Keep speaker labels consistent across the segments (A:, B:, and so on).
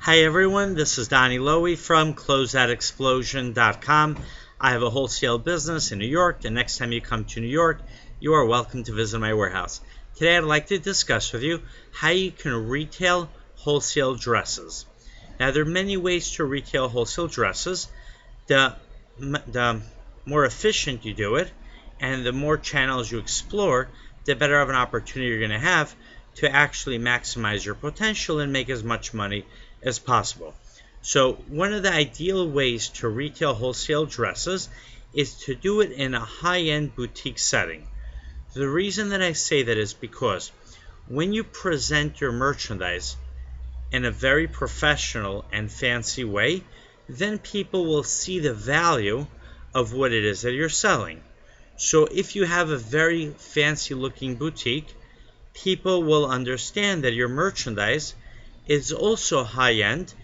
A: Hi everyone, this is Donny Lowy from Closeoutexplosion.com. I have a wholesale business in New York. The next time you come to New York, you are welcome to visit my warehouse. Today I'd like to discuss with you how you can retail wholesale dresses. Now there are many ways to retail wholesale dresses. The more efficient you do it and the more channels you explore, the better of an opportunity you're going to have to actually maximize your potential and make as much money as possible. So one of the ideal ways to retail wholesale dresses is to do it in a high-end boutique setting. The reason that I say that is because when you present your merchandise in a very professional and fancy way, then people will see the value of what it is that you're selling. So if you have a very fancy looking boutique, people will understand that your merchandise is also high-end,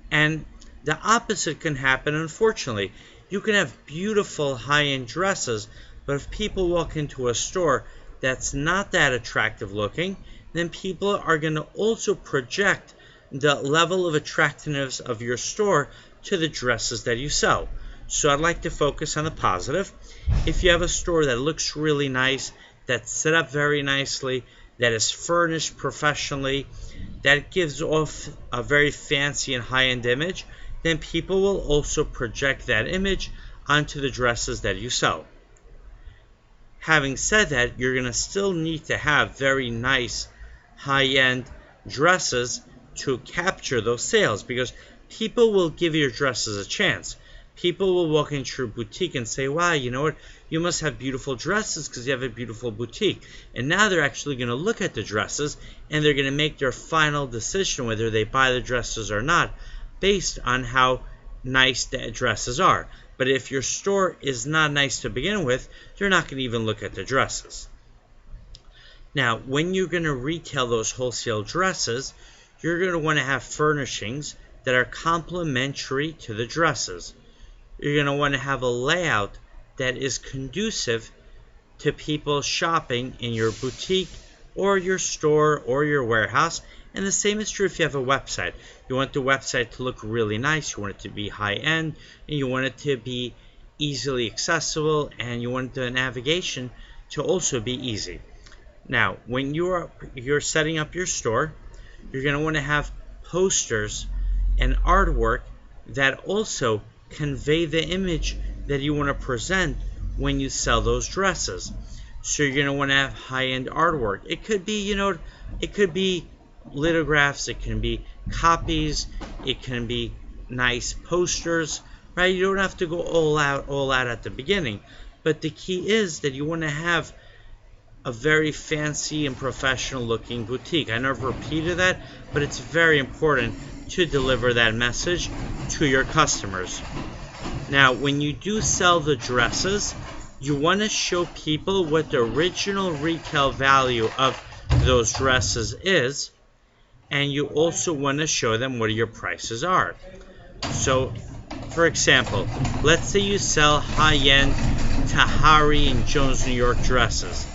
A: and the opposite can happen. Unfortunately, you can have beautiful high-end dresses, but if people walk into a store that's not that attractive looking, then people are going to also project the level of attractiveness of your store to the dresses that you sell. So I'd like to focus on the positive. If you have a store that looks really nice, that's set up very nicely, that is furnished professionally, that gives off a very fancy and high-end image, then people will also project that image onto the dresses that you sell. Having said that, you're going to still need to have very nice high-end dresses to capture those sales, because people will give your dresses a chance. People will walk into your boutique and say, wow, you know what, you must have beautiful dresses because you have a beautiful boutique. And now they're actually going to look at the dresses and they're going to make their final decision whether they buy the dresses or not based on how nice the dresses are. But if your store is not nice to begin with, they're not going to even look at the dresses. Now, when you're going to retail those wholesale dresses, you're going to want to have furnishings that are complementary to the dresses. You're going to want to have a layout that is conducive to people shopping in your boutique or your store or your warehouse. And the same is true if you have a website. You want the website to look really nice, you want it to be high-end, and you want it to be easily accessible, and you want the navigation to also be easy. Now, when you're setting up your store, you're going to want to have posters and artwork that also convey the image that you want to present when you sell those dresses. So you're going to want to have high-end artwork. It could be, it could be lithographs, it can be copies, it can be nice posters, right? You don't have to go all out at the beginning. But the key is that you want to have a very fancy and professional looking boutique. I know I've repeated that, but it's very important to deliver that message to your customers. Now, when you do sell the dresses, you want to show people what the original retail value of those dresses is, and you also want to show them what your prices are. So, for example, let's say you sell high-end Tahari and Jones, New York dresses.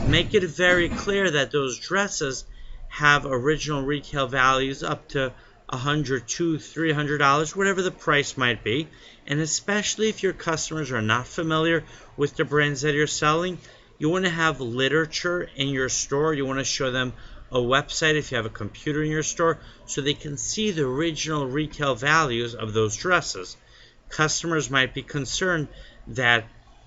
A: Make it very clear that those dresses have original retail values up to $100, $200, $300, whatever the price might be. And especially if your customers are not familiar with the brands that you're selling, you want to have literature in your store. You want to show them a website if you have a computer in your store so they can see the original retail values of those dresses. Customers might be concerned that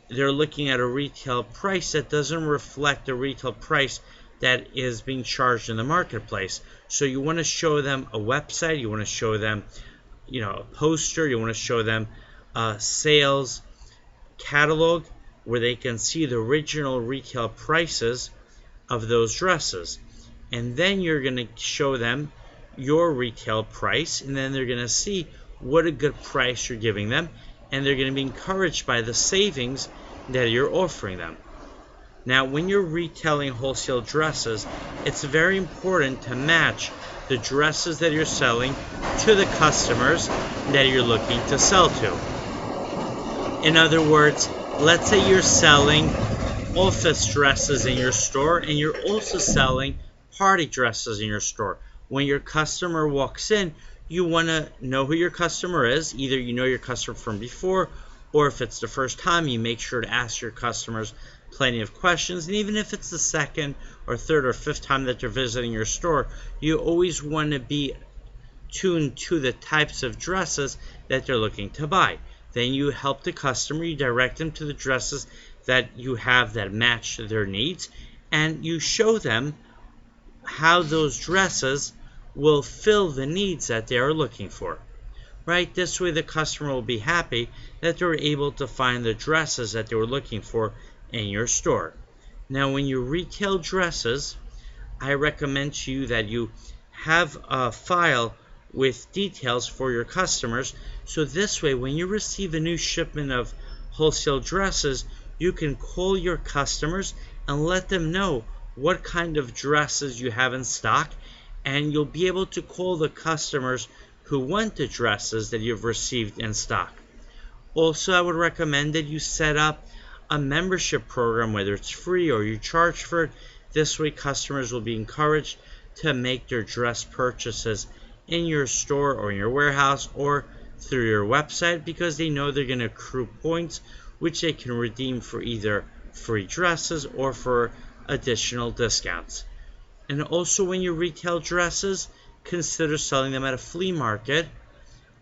A: they're looking at a retail price that doesn't reflect the retail price that is being charged in the marketplace. So you want to show them a website, you want to show them, a poster, you want to show them a sales catalog where they can see the original retail prices of those dresses. And then you're going to show them your retail price, and then they're going to see what a good price you're giving them, and they're going to be encouraged by the savings that you're offering them. Now, when you're retailing wholesale dresses, it's very important to match the dresses that you're selling to the customers that you're looking to sell to. In other words, let's say you're selling office dresses in your store and you're also selling party dresses in your store. when your customer walks in, you want to know who your customer is. Either you know your customer from before, or if it's the first time, you make sure to ask your customers plenty of questions. And even if it's the second or third or fifth time that they're visiting your store, you always want to be tuned to the types of dresses that they're looking to buy. Then you help the customer, you direct them to the dresses that you have that match their needs, and you show them how those dresses will fill the needs that they are looking for. Right? This way the customer will be happy that they were able to find the dresses that they were looking for in your store. Now, when you retail dresses, I recommend to you that you have a file with details for your customers, so this way when you receive a new shipment of wholesale dresses, you can call your customers and let them know what kind of dresses you have in stock, and you'll be able to call the customers who want the dresses that you've received in stock. Also, I would recommend that you set up a membership program, whether it's free or you charge for it. This way customers will be encouraged to make their dress purchases in your store or in your warehouse or through your website, because they know they're going to accrue points which they can redeem for either free dresses or for additional discounts. And also, when you retail dresses, consider selling them at a flea market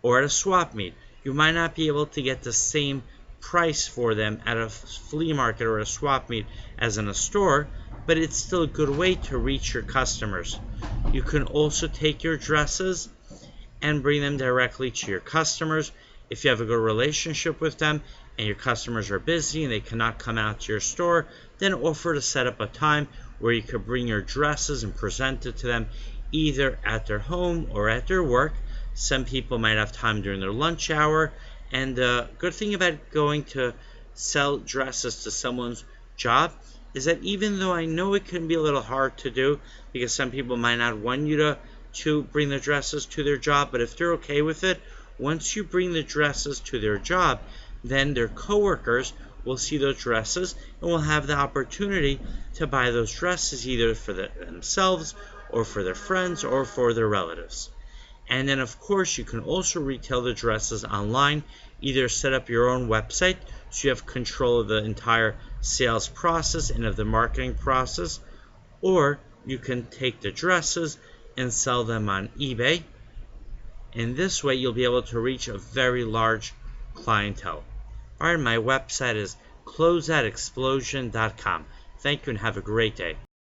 A: or at a swap meet. You might not be able to get the same price for them at a flea market or a swap meet as in a store, but it's still a good way to reach your customers. You can also take your dresses and bring them directly to your customers. If you have a good relationship with them and your customers are busy and they cannot come out to your store, then offer to set up a time where you could bring your dresses and present it to them either at their home or at their work. Some people might have time during their lunch hour, and the good thing about going to sell dresses to someone's job is that even though I know it can be a little hard to do because some people might not want you to bring the dresses to their job, but if they're okay with it, once you bring the dresses to their job, then their coworkers will see those dresses and will have the opportunity to buy those dresses either for themselves or for their friends or for their relatives. And then of course you can also retail the dresses online. Either set up your own website so you have control of the entire sales process and of the marketing process, or you can take the dresses and sell them on eBay. In this way you'll be able to reach a very large clientele. Alright, my website is closeoutexplosion.com. Thank you and have a great day.